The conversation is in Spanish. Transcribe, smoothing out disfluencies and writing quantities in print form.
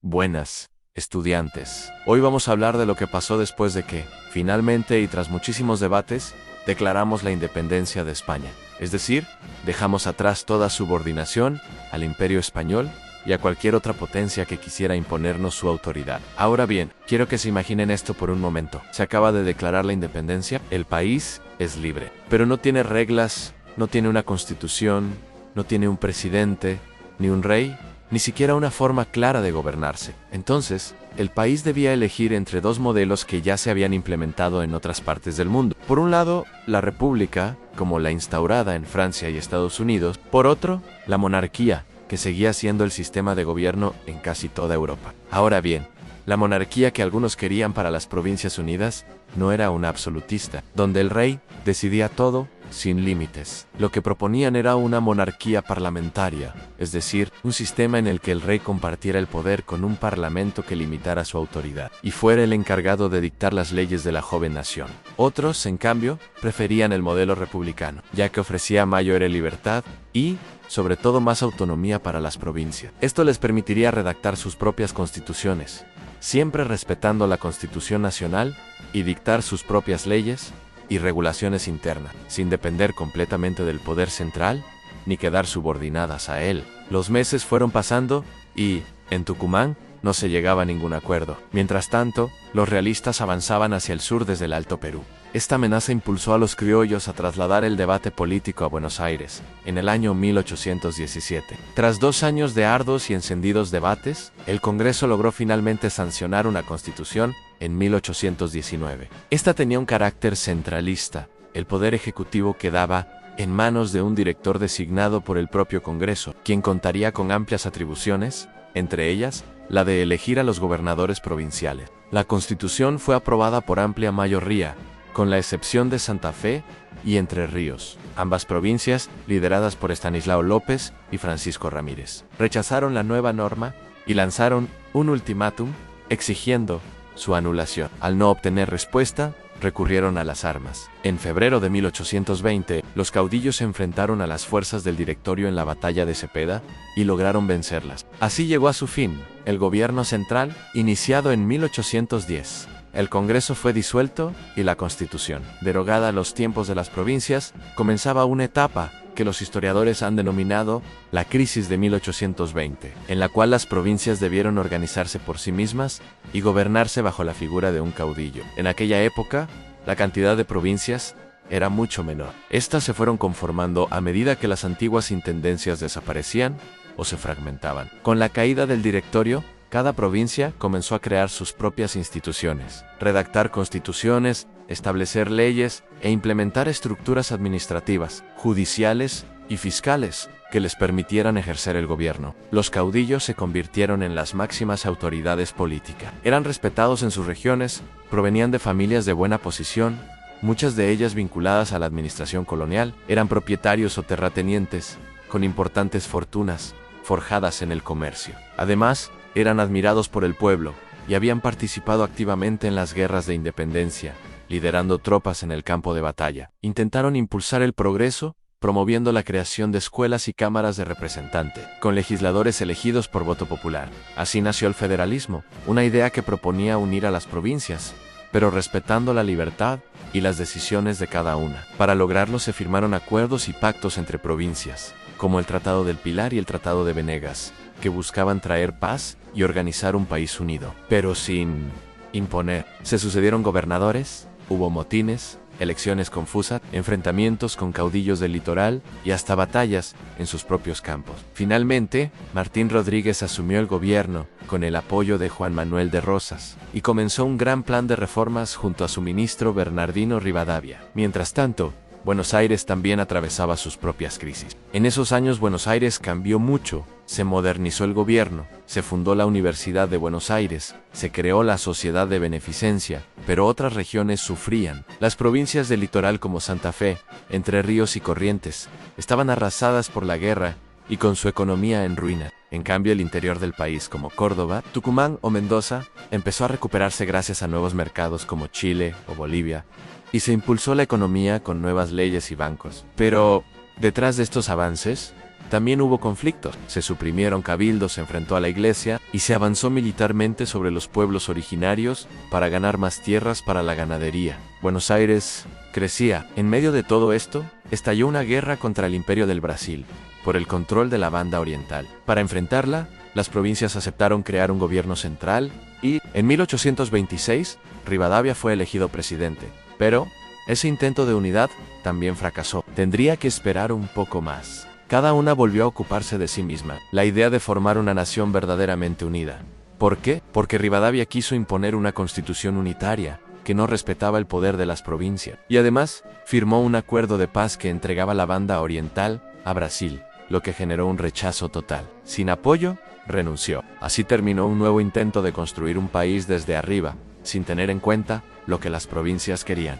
Buenas, estudiantes. Hoy vamos a hablar de lo que pasó después de que, finalmente y tras muchísimos debates, declaramos la independencia de España. Es decir, dejamos atrás toda subordinación al Imperio Español y a cualquier otra potencia que quisiera imponernos su autoridad. Ahora bien, quiero que se imaginen esto por un momento. Se acaba de declarar la independencia, el país es libre, pero no tiene reglas, no tiene una constitución, no tiene un presidente, ni un rey, ni siquiera una forma clara de gobernarse. Entonces, el país debía elegir entre dos modelos que ya se habían implementado en otras partes del mundo. Por un lado, la república, como la instaurada en Francia y Estados Unidos. Por otro, la monarquía, que seguía siendo el sistema de gobierno en casi toda Europa. Ahora bien, la monarquía que algunos querían para las Provincias Unidas no era una absolutista, donde el rey decidía todo sin límites. Lo que proponían era una monarquía parlamentaria, es decir, un sistema en el que el rey compartiera el poder con un parlamento que limitara su autoridad y fuera el encargado de dictar las leyes de la joven nación. Otros, en cambio, preferían el modelo republicano, ya que ofrecía mayor libertad y, sobre todo, más autonomía para las provincias. Esto les permitiría redactar sus propias constituciones, siempre respetando la Constitución Nacional, y dictar sus propias leyes y regulaciones internas, sin depender completamente del poder central, ni quedar subordinadas a él. Los meses fueron pasando y, en Tucumán, no se llegaba a ningún acuerdo. Mientras tanto, los realistas avanzaban hacia el sur desde el Alto Perú. Esta amenaza impulsó a los criollos a trasladar el debate político a Buenos Aires, en el año 1817. Tras 2 años de arduos y encendidos debates, el Congreso logró finalmente sancionar una constitución en 1819. Esta tenía un carácter centralista. El poder ejecutivo quedaba en manos de un director designado por el propio Congreso, quien contaría con amplias atribuciones, entre ellas, la de elegir a los gobernadores provinciales. La Constitución fue aprobada por amplia mayoría, con la excepción de Santa Fe y Entre Ríos. Ambas provincias, lideradas por Estanislao López y Francisco Ramírez, rechazaron la nueva norma y lanzaron un ultimátum exigiendo su anulación. Al no obtener respuesta, recurrieron a las armas. En febrero de 1820, los caudillos se enfrentaron a las fuerzas del Directorio en la batalla de Cepeda y lograron vencerlas. Así llegó a su fin el gobierno central, iniciado en 1810. El Congreso fue disuelto y la Constitución, derogada a los tiempos de las provincias, comenzaba una etapa que los historiadores han denominado la crisis de 1820, en la cual las provincias debieron organizarse por sí mismas y gobernarse bajo la figura de un caudillo. En aquella época, la cantidad de provincias era mucho menor. Estas se fueron conformando a medida que las antiguas intendencias desaparecían o se fragmentaban. Con la caída del Directorio, cada provincia comenzó a crear sus propias instituciones, redactar constituciones, establecer leyes e implementar estructuras administrativas, judiciales y fiscales que les permitieran ejercer el gobierno. Los caudillos se convirtieron en las máximas autoridades políticas. Eran respetados en sus regiones, provenían de familias de buena posición, muchas de ellas vinculadas a la administración colonial, eran propietarios o terratenientes, con importantes fortunas, forjadas en el comercio. Además, eran admirados por el pueblo y habían participado activamente en las guerras de independencia, liderando tropas en el campo de batalla. Intentaron impulsar el progreso, promoviendo la creación de escuelas y cámaras de representantes, con legisladores elegidos por voto popular. Así nació el federalismo, una idea que proponía unir a las provincias, pero respetando la libertad y las decisiones de cada una. Para lograrlo se firmaron acuerdos y pactos entre provincias, como el Tratado del Pilar y el Tratado de Venegas, que buscaban traer paz y organizar un país unido, pero sin imponer. Se sucedieron gobernadores, hubo motines, elecciones confusas, enfrentamientos con caudillos del litoral y hasta batallas en sus propios campos. Finalmente, Martín Rodríguez asumió el gobierno con el apoyo de Juan Manuel de Rosas y comenzó un gran plan de reformas junto a su ministro Bernardino Rivadavia. Mientras tanto, Buenos Aires también atravesaba sus propias crisis. En esos años Buenos Aires cambió mucho, se modernizó el gobierno, se fundó la Universidad de Buenos Aires, se creó la Sociedad de Beneficencia, pero otras regiones sufrían. Las provincias del litoral como Santa Fe, Entre Ríos y Corrientes estaban arrasadas por la guerra y con su economía en ruina. En cambio, el interior del país como Córdoba, Tucumán o Mendoza empezó a recuperarse gracias a nuevos mercados como Chile o Bolivia, y se impulsó la economía con nuevas leyes y bancos. Pero, detrás de estos avances, también hubo conflictos. Se suprimieron cabildos, se enfrentó a la iglesia y se avanzó militarmente sobre los pueblos originarios para ganar más tierras para la ganadería. Buenos Aires crecía. En medio de todo esto, estalló una guerra contra el Imperio del Brasil por el control de la banda oriental. Para enfrentarla, las provincias aceptaron crear un gobierno central y, en 1826, Rivadavia fue elegido presidente. Pero ese intento de unidad también fracasó. Tendría que esperar un poco más. Cada una volvió a ocuparse de sí misma. La idea de formar una nación verdaderamente unida. ¿Por qué? Porque Rivadavia quiso imponer una constitución unitaria que no respetaba el poder de las provincias. Y además, firmó un acuerdo de paz que entregaba la banda oriental a Brasil, lo que generó un rechazo total. Sin apoyo, renunció. Así terminó un nuevo intento de construir un país desde arriba, sin tener en cuenta lo que las provincias querían.